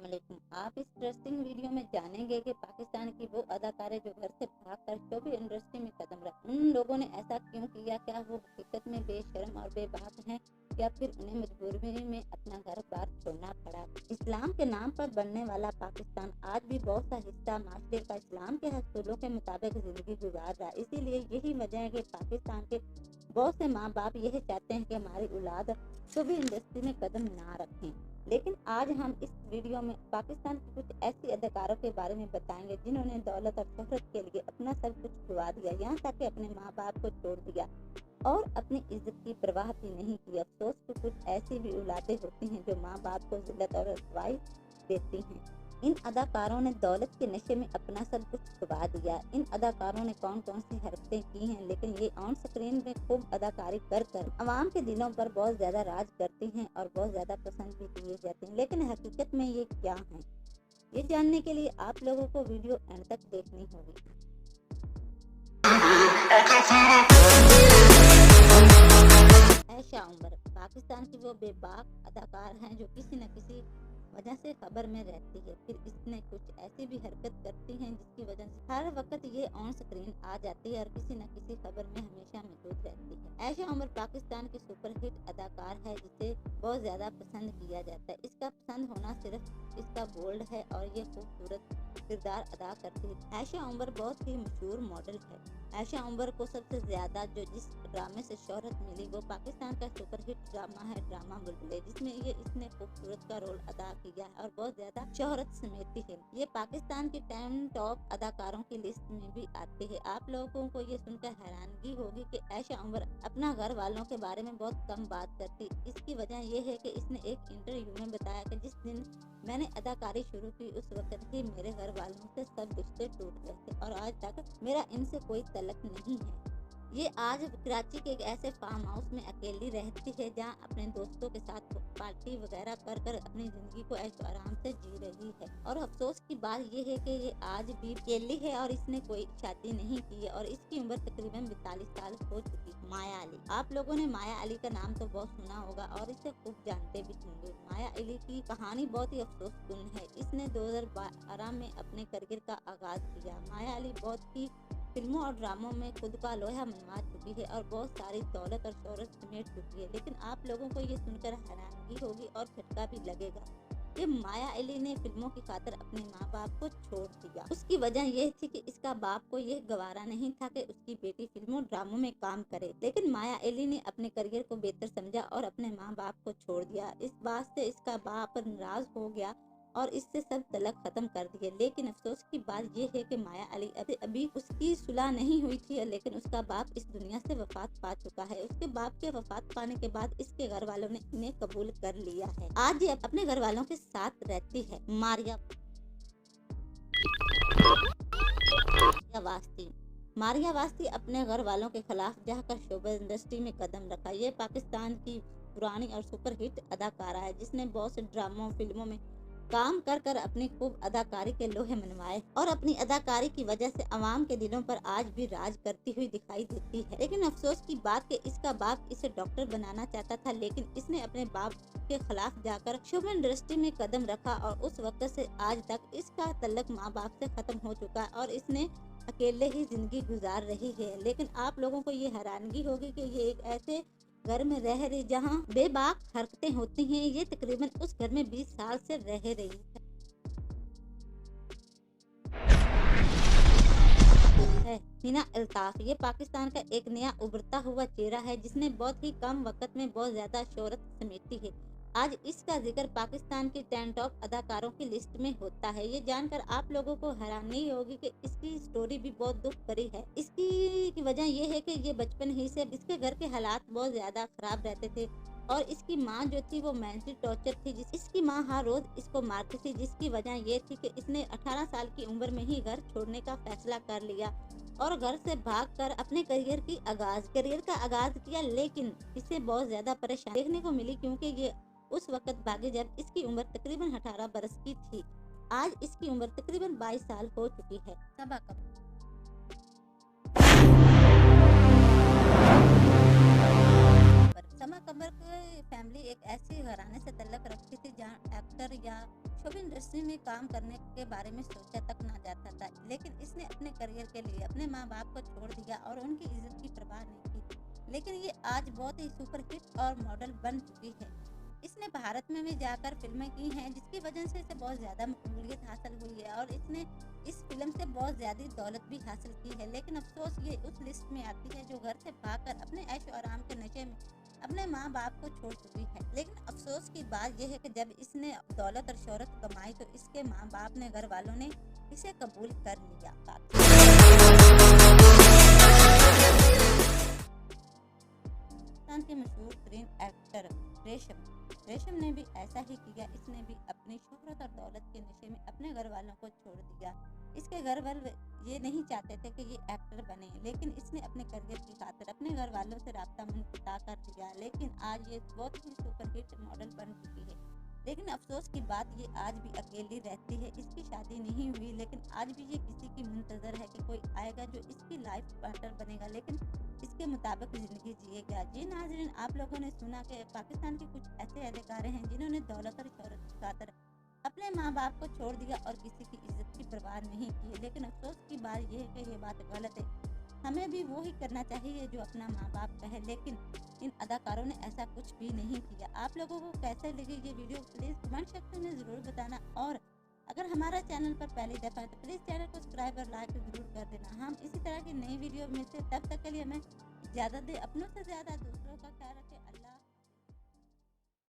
अस्सलाम वालेकुम। आप इस इंटरेस्टिंग वीडियो में जानेंगे कि पाकिस्तान की वो अदाकारें जो घर से भागकर शोबी इंडस्ट्री में कदम रख उन लोगों ने ऐसा क्यों किया। क्या वो हकीकत में बेशर्म और बेबाक हैं या फिर उन्हें मजबूरी में अपना घर बार छोड़ना पड़ा। इस्लाम के नाम पर बनने वाला पाकिस्तान आज भी बहुत सा हिस्सा माशरे का इस्लाम के असूलों के मुताबिक जिंदगी गुजार रहा है। इसीलिए यही वजह है कि पाकिस्तान के बहुत से माँ बाप यही चाहते हैं कि हमारी औलाद शोबी इंडस्ट्री में कदम ना रखें। लेकिन आज हम इस वीडियो में पाकिस्तान की कुछ ऐसी अदाकारों के बारे में बताएंगे जिन्होंने दौलत और शोहरत के लिए अपना सब कुछ गवा दिया, यहाँ तक कि अपने माँ बाप को छोड़ दिया और अपनी इज्जत की परवाह भी नहीं की। अफसोस कि कुछ ऐसी भी औलादें होती हैं जो माँ बाप को जिल्लत और रसवाई देती हैं। इन अदाकारों ने दौलत के नशे में अपना सब कुछ गवा दिया। इन अदाकारों ने कौन कौन सी हरकतें की हैं, लेकिन ये ऑन स्क्रीन में खूब अदाकारी कर अवाम के दिलों पर बहुत ज्यादा राज करती हैं और बहुत ज्यादा पसंद भी किए जाते हैं। लेकिन हकीकत में ये क्या है, ये जानने के लिए आप लोगों को वीडियो एंड तक देखनी होगी। आयशा उमर पाकिस्तान की वो बेबाक अदाकार हैं जो किसी न किसी वजह से खबर में रहती है। फिर इसने कुछ ऐसी भी हरकत करती हैं जिसकी वजह से हर वक्त ये ऑन स्क्रीन आ जाती है और किसी न किसी खबर में हमेशा मौजूद रहती है। आयशा उमर पाकिस्तान की सुपरहिट अदाकार है जिसे बहुत ज्यादा पसंद किया जाता है। इसका पसंद होना सिर्फ इसका बोल्ड है और ये खूबसूरत किरदार अदा करती है। आयशा उमर बहुत ही मशहूर मॉडल है। आयशा उमर को सबसे ज्यादा जो जिस ड्रामे से शोहरत मिली वो पाकिस्तान का सुपरहिट ड्रामा है ड्रामा बुलबुले, जिसमें इसने खूबसूरत का रोल अदा किया है और बहुत ज्यादा शोहरत समेटी है। ये पाकिस्तान की 10 टॉप अदाकारों की लिस्ट में भी आती है। आप लोगों को ये सुनकर हैरानगी होगी कि आयशा उमर अपना घर वालों के बारे में बहुत कम बात करती। इसकी वजह यह है कि इसने एक इंटरव्यू में बताया कि जिस दिन मैंने अदाकारी शुरू की उस वक्त ही मेरे घर वालों से सब रिश्ते टूट गए थे और आज तक मेरा इनसे कोई तल्लुक नहीं है। ये आज कराची के एक ऐसे फार्म हाउस में अकेली रहती है जहाँ अपने दोस्तों के साथ पार्टी वगैरह कर अपनी जिंदगी को ऐशो आराम से जी रही है। और अफसोस की बात ये है कि ये आज भी अकेली है और इसने कोई शादी नहीं की है और इसकी उम्र तकरीबन 42 साल हो चुकी है। माया अली, आप लोगों ने माया अली का नाम तो बहुत सुना होगा और इसे खूब जानते भी होंगे। माया अली की कहानी बहुत ही अफसोसकुन है। इसने 2012 में अपने करियर का आगाज किया। माया अली बहुत ही फिल्मों और ड्रामों में खुद का लोहा मनवा चुकी है और बहुत सारी दौलत और शोहरत समेट चुकी है। लेकिन आप लोगों को ये सुनकर हैरानगी होगी और झटका भी लगेगा कि माया अली ने फिल्मों की खातिर अपने माँ बाप को छोड़ दिया। उसकी वजह यह थी कि इसका बाप को यह गवारा नहीं था कि उसकी बेटी फिल्मों ड्रामों में काम करे। लेकिन माया अली ने अपने करियर को बेहतर समझा और अपने माँ बाप को छोड़ दिया। इस बात से इसका बाप नाराज हो गया और इससे सब तलक खत्म कर दिए। लेकिन अफसोस की बात यह है कि माया अली अभी उसकी सुलह नहीं हुई थी, लेकिन उसका बाप इस दुनिया से वफात पा चुका है। उसके बाप के वफात पाने के बाद इसके घर वालों ने इन्हें कबूल कर लिया है। आज ये अपने घर वालों के साथ रहती है। मारिया वास्ती अपने घर वालों के खिलाफ जाकर शोबा इंडस्ट्री में कदम रखा। ये पाकिस्तान की पुरानी और सुपरहिट अदाकारा है जिसने बहुत से ड्रामों फिल्मों में काम कर अपनी खूब अदाकारी के लोहे मनवाए और अपनी अदाकारी की वजह से अवाम के दिलों पर आज भी राज करती हुई दिखाई देती है। लेकिन अफसोस की बात कि इसका बाप इसे डॉक्टर बनाना चाहता था, लेकिन इसने अपने बाप के खिलाफ जाकर शोबा इंडस्ट्री में कदम रखा और उस वक्त से आज तक इसका तल्लुक माँ बाप से खत्म हो चुका है और इसने अकेले ही जिंदगी गुजार रही है। लेकिन आप लोगों को ये हैरानगी होगी कि ये एक ऐसे घर में रह रही जहां बेबाक हरकतें होती हैं। ये तकरीबन उस घर में 20 साल से रह रही है। हिना अल्ताफ, ये पाकिस्तान का एक नया उभरता हुआ चेहरा है जिसने बहुत ही कम वक्त में बहुत ज्यादा शोहरत समेटी है। आज इसका जिक्र पाकिस्तान की 10 टॉप अदाकारों की लिस्ट में होता है। ये जानकर आप लोगों को हैरानी होगी कि इसकी स्टोरी भी बहुत दुख भरी है। इसकी वजह यह है कि ये बचपन ही से इसके घर के हालात बहुत ज्यादा खराब रहते थे और इसकी माँ जो थी वो मेंटली टॉर्चर थी। इसकी माँ हर रोज इसको मारती थी, जिसकी वजह ये थी कि इसने 18 साल की उम्र में ही घर छोड़ने का फैसला कर लिया और घर से भागकर अपने करियर का आगाज किया। लेकिन इसे बहुत ज्यादा परेशानी देखने को मिली क्योंकि ये उस वक्त भागे जब इसकी उम्र तकरीबन 18 बरस की थी। आज इसकी उम्र तकरीबन 22 साल हो चुकी है। समा कमर की फैमिली एक ऐसी घराने से तल्लक रखती थी जहाँ एक्टर या शो इंडस्ट्री में काम करने के बारे में सोचा तक ना जाता था, लेकिन इसने अपने करियर के लिए अपने माँ बाप को छोड़ दिया और उनकी इज्जत की परवाह नहीं की। लेकिन ये आज बहुत ही सुपरहिट और मॉडल बन चुकी है। इसने भारत में भी जाकर फिल्में की हैं, जिसकी वजह से इसे बहुत ज़्यादा मकबूलियत हासिल हुई है और इसने इस फिल्म से बहुत ज़्यादा दौलत भी हासिल की है। लेकिन अफसोस ये उस लिस्ट में आती है जो घर से भागकर अपने ऐश और आराम के नशे में अपने माँ बाप को छोड़ चुकी है। लेकिन अफसोस की बात यह है कि जब इसने दौलत और शोहरत कमाई तो इसके माँ बाप ने, घर वालों ने इसे कबूल कर लिया। पाकिस्तान के मशहूर तरीन एक्टर रेशम ने भी ऐसा ही किया। इसने भी अपनी शोहरत और दौलत के नशे में अपने घर वालों को छोड़ दिया। इसके घर वाले ये नहीं चाहते थे कि ये एक्टर बने, लेकिन इसने अपने करियर की खातिर अपने घर वालों से राब्ता मुनक़ता कर दिया। लेकिन आज ये बहुत ही सुपरहिट मॉडल बन चुकी है। लेकिन अफसोस की बात ये आज भी अकेली रहती है। इसकी शादी नहीं हुई, लेकिन आज भी ये किसी की मुंतजर है कि कोई आएगा जो इसकी लाइफ पार्टनर बनेगा, लेकिन इसके मुताबिक ज़िंदगी जिएगा। जी नाज़रीन, आप लोगों ने सुना कि पाकिस्तान के कुछ ऐसे अदाकारे हैं जिन्होंने दौलत और शोहरत की खातिर अपने माँ बाप को छोड़ दिया और किसी की इज्जत की परवाह नहीं की। लेकिन अफसोस की बात यह है कि ये बात गलत है। हमें भी वो ही करना चाहिए जो अपना माँ बाप कहे, लेकिन इन अदाकारों ने ऐसा कुछ भी नहीं किया। आप लोगों को कैसे लगी ये वीडियो प्लीज़ कमेंट सेक्शन में ज़रूर बताना, और अगर हमारा चैनल पर पहली दफ़ा है तो प्लीज़ चैनल को सब्सक्राइब और लाइक ज़रूर कर देना। हम इसी तरह की नई वीडियो मिलते, तब तक के लिए हमें इजाज़त दें। अपनों से ज़्यादा दूसरों का ख्याल रखें।